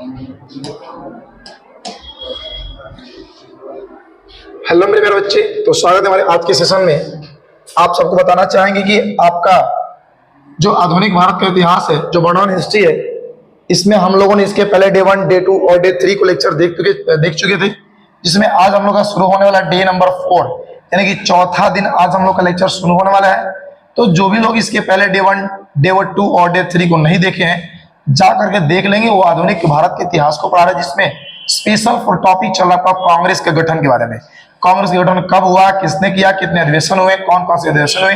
Hello मेरे प्यारे बच्चे, तो स्वागत है हमारे आज के सेशन में। आप सबको बताना चाहेंगे कि आपका जो आधुनिक भारत का इतिहास है, जो वर्णन हिस्ट्री है, इसमें हम लोगों ने इसके पहले डे 1, डे 2 और डे 3 को लेक्चर देख चुके थे, जिसमें आज हम लोग का शुरू होने वाला डे नंबर 4, यानी कि चौथा दिन आज हम लोग का लेक्चर शुरू होने वाला है। तो जो भी लोग इसके पहले डे 1, डे 2 और डे 3 को नहीं देखे हैं, जा करके देख लेंगे। वो आधुनिक भारत के इतिहास को पढ़ा रहे हैं, जिसमें स्पेशल फॉर टॉपिक चल रहा था कांग्रेस के गठन के बारे में। कांग्रेस का गठन कब हुआ, किसने किया, कितने अधिवेशन हुए, कौन कौन से अधिवेशन हुए,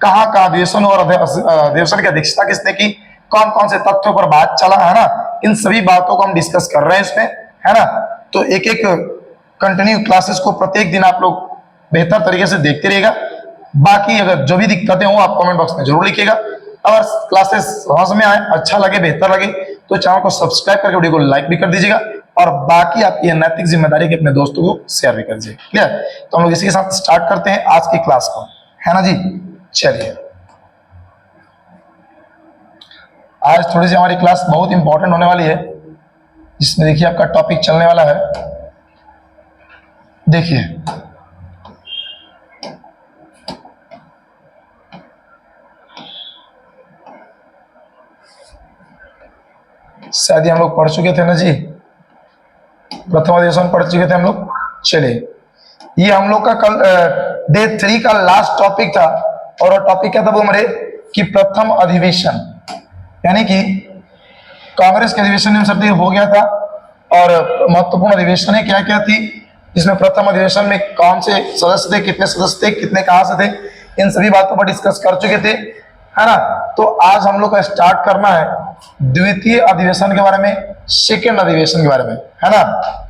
कहाँ कहाँ अधिवेशन हुआ और अधिवेशन की अध्यक्षता किसने की, कौन कौन से तथ्यों पर बात चला, है ना। इन सभी बातों को हम डिस्कस कर रहे हैं इसमें, है ना। तो एक एक कंटिन्यू क्लासेस को प्रत्येक दिन आप लोग बेहतर तरीके से देखते रहिएगा। बाकी अगर जो भी दिक्कतें हो आप कमेंट बॉक्स में जरूर लिखिएगा। अगर क्लासेस समझ में आए, अच्छा लगे, बेहतर लगे तो चैनल को सब्सक्राइब करके वीडियो को लाइक भी कर दीजिएगा, और बाकी आपकी नैतिक जिम्मेदारी के अपने दोस्तों को शेयर भी कर दीजिए। क्लियर? तो हम लोग इसी के साथ स्टार्ट करते हैं आज की क्लास को, है ना जी। चलिए, आज थोड़ी सी हमारी क्लास बहुत इंपॉर्टेंट होने वाली है, जिसमें देखिए आपका टॉपिक चलने वाला है। देखिए, शायद हम लोग पढ़ चुके थे ना जी, प्रथम अधिवेशन पढ़ चुके थे हम लोग। चलिए, ये हम लोग का कल डे 3 का लास्ट टॉपिक था, और टॉपिक क्या था वो हमारे कि प्रथम अधिवेशन, यानी कि कांग्रेस के अधिवेशन में सब हो गया था, और महत्वपूर्ण अधिवेशन क्या क्या थी, जिसमें प्रथम अधिवेशन में कौन से सदस्य थे, कितने सदस्य थे, कितने कहां से थे, इन सभी बातों पर डिस्कस कर चुके थे, है ना। तो आज हम लोग का स्टार्ट करना है द्वितीय अधिवेशन के बारे में, सेकेंड अधिवेशन के बारे में, है ना।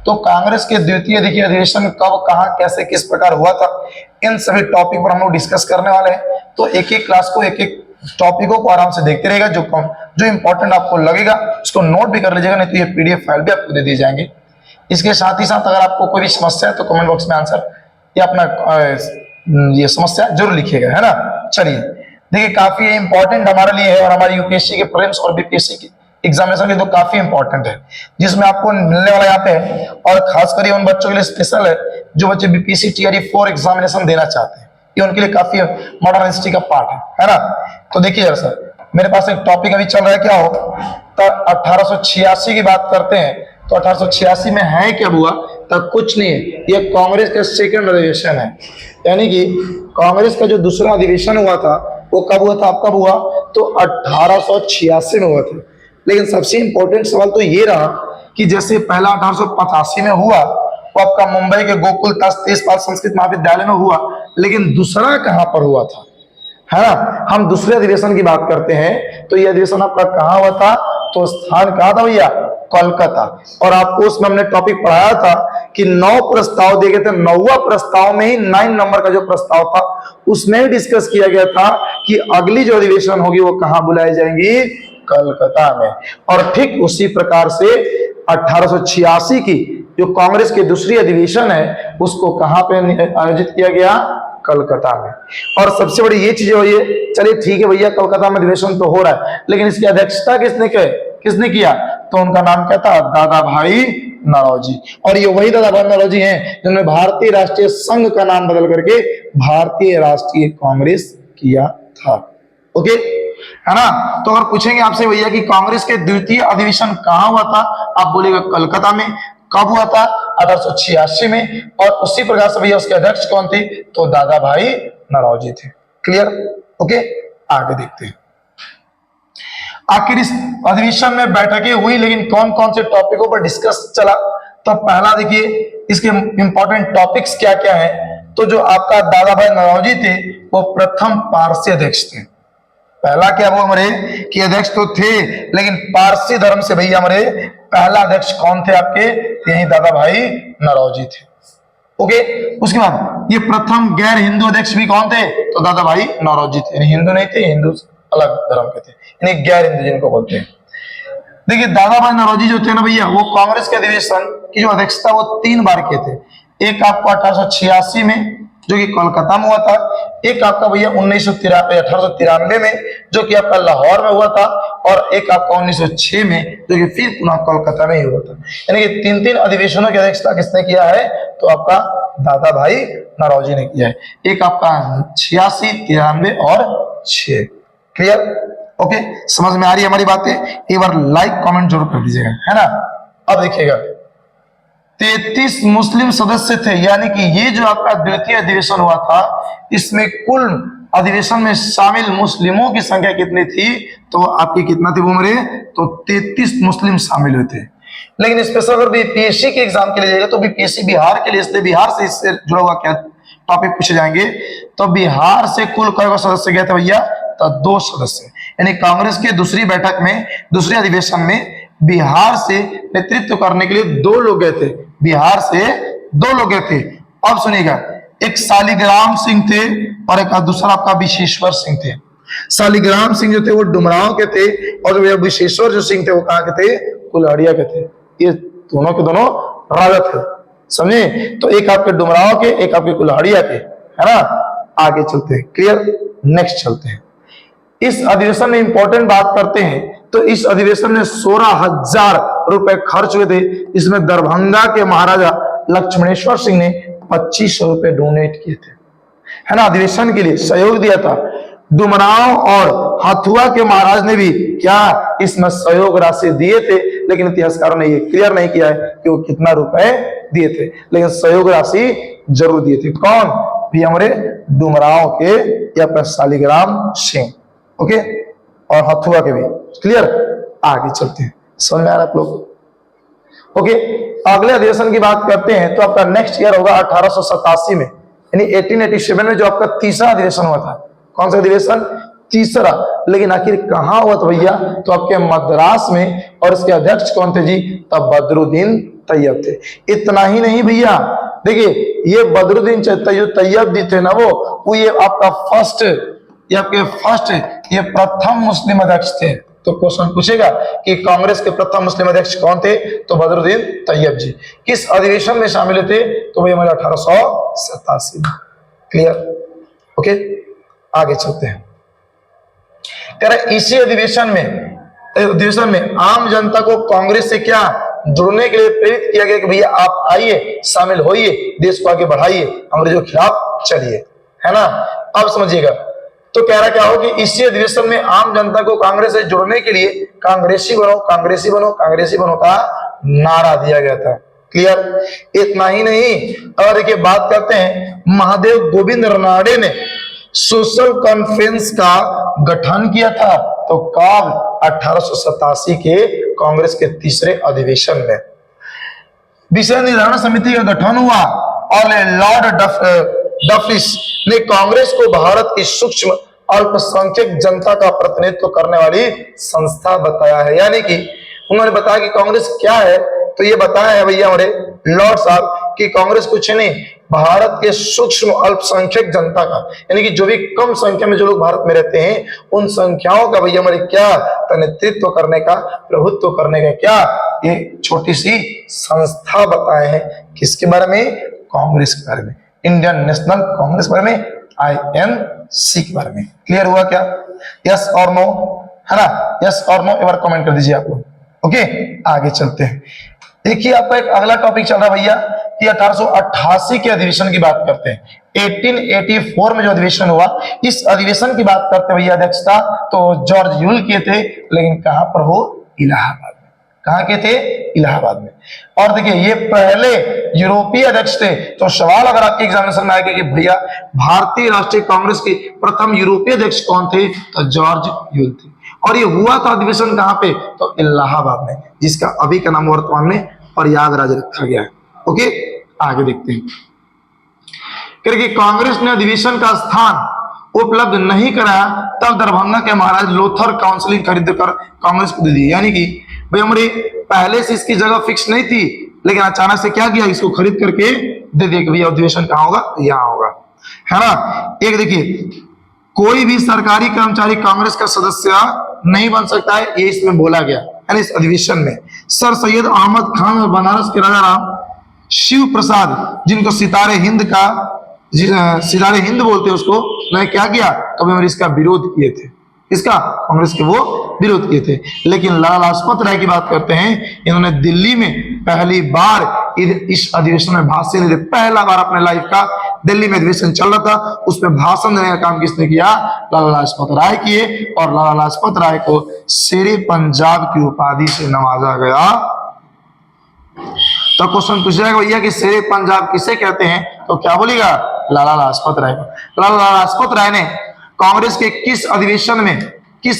तो कांग्रेस के द्वितीय देखिए अधिवेशन कब, कहां, कैसे, किस प्रकार हुआ था, इन सभी टॉपिक पर हम लोग डिस्कस करने वाले हैं। तो एक एक क्लास को, एक एक टॉपिकों को आराम से देखते रहेगा। जो इंपॉर्टेंट आपको लगेगा उसको नोट भी कर लीजिएगा, नहीं तो ये पीडीएफ फाइल भी आपको दे दिए जाएंगे। इसके साथ ही साथ अगर आपको कोई भी समस्या है तो कमेंट बॉक्स में आंसर या अपना ये समस्या जरूर लिखिएगा, है ना। चलिए, देखिए काफी इंपॉर्टेंट हमारे लिए है, और हमारी यूपीएससी के प्रीलिम्स और बीपीएससी की एग्जामिनेशन के तो काफी इंपॉर्टेंट है, जिसमें आपको मिलने वाला यहाँ पे, और खासकर उन बच्चों के लिए स्पेशल है जो बच्चे बीपीएससी टीआरई 4 एग्जामिनेशन देना चाहते हैं। ये उनके लिए काफी मॉडर्न हिस्ट्री का पार्ट है ना। तो देखिए जरा सर, मेरे पास एक टॉपिक अभी चल रहा है, क्या हो तो 1886 की बात करते हैं। तो 1886 में है क्या हुआ, तब कुछ नहीं है, ये कांग्रेस का सेकंड अधिवेशन है, यानी कि कांग्रेस का जो दूसरा अधिवेशन हुआ था वो कब हुआ था, कब हुआ, तो 1886 में हुआ था। लेकिन सबसे इंपॉर्टेंट सवाल तो ये रहा कि जैसे पहला 1885 में हुआ वो आपका मुंबई के गोकुल तेजपाल संस्कृत महाविद्यालय में हुआ, लेकिन दूसरा कहां पर हुआ था, है ना। हम दूसरे अधिवेशन की बात करते हैं, तो यह अधिवेशन आपका कहां हुआ था, तो स्थान कहां था भैया, कोलकाता। और आपको उसमें हमने टॉपिक पढ़ाया था कि 9 प्रस्ताव दिए गए थे, 9वां प्रस्ताव में ही 9 नंबर का जो प्रस्ताव था उसमें ही डिस्कस किया गया था कि अगली जो अधिवेशन होगी वो कहां बुलाई जाएंगी, कलकत्ता में। और ठीक उसी प्रकार से 1886 की जो कांग्रेस की दूसरी अधिवेशन है उसको कहां पे आयोजित किया गया, कलकत्ता में। और सबसे बड़ी ये चीज हुई है, चलिए ठीक है भैया कलकत्ता में अधिवेशन तो हो रहा है, लेकिन इसकी अध्यक्षता किसने किया, तो उनका नाम क्या था, दादा भाई नौरोजी। और ये वही दादा भाई नौरोजी हैं जिन्होंने भारतीय राष्ट्रीय संघ का नाम बदल करके भारतीय राष्ट्रीय कांग्रेस किया था। ओके, है ना। तो अगर पूछेंगे आपसे भैया कि कांग्रेस के द्वितीय अधिवेशन कहां हुआ था, आप बोलेगा कलकत्ता में। कब हुआ था, 1886 में। और उसी प्रकार से भैया उसके अध्यक्ष कौन थे, तो दादा भाई नौरोजी थे। क्लियर? ओके, आगे देखते हैं। आखिर इस अधिवेशन में बैठकें हुई, लेकिन कौन कौन से टॉपिकों पर डिस्कस चला, तो पहला देखिए इसके इंपॉर्टेंट टॉपिक्स क्या क्या है। तो जो आपका दादा भाई नौरोजी थे वो प्रथम पारसी अध्यक्ष थे। पहला क्या वो हमारे कि अध्यक्ष तो थे, लेकिन पारसी धर्म से भैया हमारे पहला अध्यक्ष कौन थे आपके, यही दादा भाई नौरोजी थे। ओके, उसके बाद ये प्रथम गैर हिंदू अध्यक्ष भी कौन थे, तो दादा भाई नौरोजी थे। हिंदू नहीं थे, हिंदू अलग धर्म के थे, यानी गैर हिंदू जिनको बोलते हैं। देखिए दादा भाई नौरोजी जो थे ना भैया, वो कांग्रेस के अधिवेशन की जो अध्यक्षता वो 3 बार के थे। एक आपको 1886 में जो कि कोलकाता में हुआ था। एक आपका भैया 1893 में जो कि आपका लाहौर में हुआ था, और एक आपका 1906 में जो कि फिर पुनः कोलकाता में ही हुआ था। यानी कि तीन तीन अधिवेशनों की अध्यक्षता किसने किया है? तो आपका दादा भाई नौरोजी ने किया है। एक आपका 86, 93 और 6। क्लियर? ओके, समझ में आ रही है हमारी बातें? एक बार लाइक कमेंट जरूर कर दीजिएगा, है ना। अब देखिएगा 33 मुस्लिम सदस्य थे, यानी कि ये जो आपका द्वितीय अधिवेशन हुआ था, इसमें कुल अधिवेशन में शामिल मुस्लिमों की संख्या कितनी थी? तो आपकी कितना थी वो मेरे? तो 33 मुस्लिम शामिल हुए थे। लेकिन स्पेशल अगर बीपीएससी के एग्जाम के लिए जाएगा तो बीपीएससी बिहार के लिए, इसलिए बिहार से इससे जुड़ा हुआ क्या टॉपिक पूछे जाएंगे। तो बिहार से कुल कई सदस्य गए थे भैया? तो 2 सदस्य। यानी कांग्रेस के दूसरी बैठक में, दूसरे अधिवेशन में बिहार से नेतृत्व करने के लिए 2 लोग गए थे। बिहार से 2 लोग गए थे। अब सुनिएगा, एक शालिग्राम सिंह थे और एक दूसरा आपका विशेश्वर सिंह थे। शालिग्राम सिंह जो थे वो डुमरांव के थे, और विशेश्वर जो सिंह थे वो कहाँ के थे? कुल्हाड़िया के थे। ये दोनों के दोनों राजा थे, समझे। तो एक आपके डुमरांव के, एक आपके कुल्हाड़िया के, है ना। आगे चलते हैं, क्लियर। नेक्स्ट चलते हैं। इस अधिवेशन में इंपॉर्टेंट बात करते हैं तो इस अधिवेशन में 16,000 रुपए खर्च हुए थे। इसमें दरभंगा के महाराजा लक्ष्मणेश्वर सिंह ने 2500 रुपए डोनेट किए थे, है ना, अधिवेशन के लिए सहयोग दिया था। डुमरांव और हथुआ के महाराज ने भी क्या इसमें सहयोग राशि दिए थे, लेकिन इतिहासकारों ने ये क्लियर नहीं किया है कि वो कितना रुपए दिए थे, लेकिन सहयोग राशि जरूर दिए थे। कौन? भी हमारे डुमरांव के या शालिग्राम सिंह, ओके, और हथुआ के भी। क्लियर? आगे चलते हैं, समझ में आ रहा है आप लोग? ओके, अगले अधिवेशन की बात करते हैं तो आपका नेक्स्ट ईयर होगा 1887 में, यानी 1887 में जो आपका तीसरा अधिवेशन हुआ था। कौन सा अधिवेशन? तीसरा। लेकिन आखिर कहां हुआ था भैया? तो आपके मद्रास में, और इसके अध्यक्ष कौन थे जी? तब बदरुद्दीन तैयब थे। इतना ही नहीं भैया, देखिए ये बदरुद्दीन तैयब जी थे ना, वो ये आपका फर्स्ट, ये आपके फर्स्ट, ये प्रथम मुस्लिम अध्यक्ष थे। तो क्वेश्चन पूछेगा कि कांग्रेस के प्रथम मुस्लिम अध्यक्ष कौन थे? तो बदरुद्दीन तैयब जी। किस अधिवेशन में शामिल थे? तो भाई हमारे 1887 में। क्लियर? ओके, आगे चलते हैं। कह रहे इसी अधिवेशन में आम जनता को कांग्रेस से क्या जुड़ने के लिए प्रेरित किया गया कि भैया आप आइए, शामिल होइए, देश को आगे बढ़ाइए, अंग्रेजों के खिलाफ चलिए, है ना। अब समझिएगा, तो कह रहा क्या हो कि इसी अधिवेशन में आम जनता को कांग्रेस से जुड़ने के लिए कांग्रेसी बनो, कांग्रेसी बनो, कांग्रेसी बनो का नारा दिया गया था। क्लियर? इतना ही नहीं, और देखिए बात करते हैं, महादेव गोविंद रानडे ने सोशल कॉन्फ्रेंस का गठन किया था। तो कब? 1887 के कांग्रेस के तीसरे अधिवेशन में विषय निर्धारण समिति का गठन हुआ, और लॉर्ड डफरिस ने कांग्रेस को भारत की सूक्ष्म अल्पसंख्यक जनता का प्रतिनिधित्व करने वाली संस्था बताया है। यानी कि उन्होंने बताया कि कांग्रेस क्या है, तो ये बताया है भैया हमारे लॉर्ड साहब कि कांग्रेस कुछ नहीं, भारत के सूक्ष्म अल्पसंख्यक जनता का, यानी कि जो भी कम संख्या में जो लोग भारत में रहते हैं, उन संख्याओं का भैया हमारे क्या नेतृत्व करने का, प्रभुत्व करने का क्या ये छोटी सी संस्था बताए हैं। किसके बारे में? कांग्रेस के बारे में, इंडियन नेशनल कांग्रेस के बारे में, INC के बारे में। क्लियर हुआ क्या? यस और नो, है ना। यस और नो एक बार कमेंट कर दीजिए आप लोग। ओके, आगे चलते हैं। देखिए आपका एक अगला टॉपिक चल रहा है भैया कि 1888 के अधिवेशन की बात करते हैं। 1884 में जो अधिवेशन हुआ, इस अधिवेशन की बात करते हैं भैया, अध्यक्षता तो जॉर्ज यूल किए थे, लेकिन कहां पर हो? इलाहाबाद में। कहां के थे? इलाहाबाद में। और देखिए ये पहले यूरोपीय अध्यक्ष थे। तो सवाल अगर आपके एग्जामिनेशन में आएगा कि भैया भारतीय राष्ट्रीय कांग्रेस के प्रथम यूरोपीय अध्यक्ष कौन थे? तो जॉर्ज यूल थे। और ये हुआ था अधिवेशन कहां पे? तो इलाहाबाद में, जिसका अभी का नाम वर्तमान में प्रयागराज रखा गया है। ओके, आगे देखते हैं। क्योंकि कांग्रेस ने अधिवेशन का स्थान उपलब्ध नहीं कराया, तब दरभंगा के महाराज लोथर काउंसिलिंग खरीद कर कांग्रेस को दे दी। यानी कि भाई हमारी पहले से इसकी जगह फिक्स नहीं थी, लेकिन अचानक से क्या किया, इसको खरीद करके दे दिया कि भैया अधिवेशन कहां होगा? यहां होगा, है ना। एक देखिए, कोई भी सरकारी कर्मचारी कांग्रेस का सदस्य नहीं बन सकता है, ये इसमें बोला गया है इस अधिवेशन में। सर सैयद अहमद खान और बनारस के राजा राम शिव प्रसाद, जिनको सितारे हिंद का सिरारे हिंद बोलते हैं उसको, उन्होंने क्या किया, कभी और इसका विरोध किए थे, इसका कांग्रेस के वो विरोध किए थे। लेकिन लाला लाजपत राय की बात करते हैं, इन्होंने दिल्ली में पहली बार इस अधिवेशन में भाषण दिए, पहला बार अपने लाइफ का दिल्ली में अधिवेशन चल रहा था, उसमें भाषण देने का काम किसने किया, लाला लाजपत राय किए। और लाला लाजपत राय को शेरे पंजाब की उपाधि से नवाजा गया। तो क्वेश्चन पूछ जाएगा भैया कि शेरे पंजाब किसे कहते हैं, तो क्या बोलेगा, लाला लाजपत राय को। लाला लाजपत राय ने कांग्रेस के किस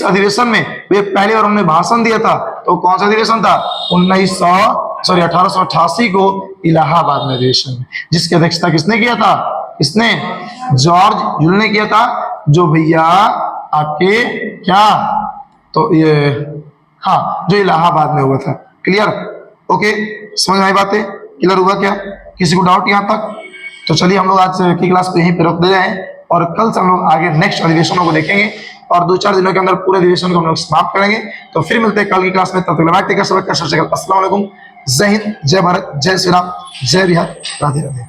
अधिवेशन में वे पहली बार उन्होंने भाषण दिया था, तो कौन सा अधिवेशन था, 1888 को इलाहाबाद में अधिवेशन में, जिसकी अध्यक्षता किसने किया था, इसने जॉर्ज यूल ने किया था, जो भैया आपके क्या, तो ये हाँ, जो इलाहाबाद में हुआ था। क्लियर, ओके, समझ में आई बातें, क्लियर हुआ क्या, किसी को डाउट यहाँ तक? तो चलिए हम लोग आज की क्लास को यहीं पे रोक दे रहे हैं और कल से हम लोग आगे नेक्स्ट अधिवेशनों को देखेंगे और 2-4 दिनों के अंदर पूरे अधिवेशन को हम लोग समाप्त करेंगे। तो फिर मिलते हैं कल की क्लास में, तब तक अस्सलाम वालेकुम, जय हिंद, जय भारत, जय श्री राम, जय बिहार, राधे राधे।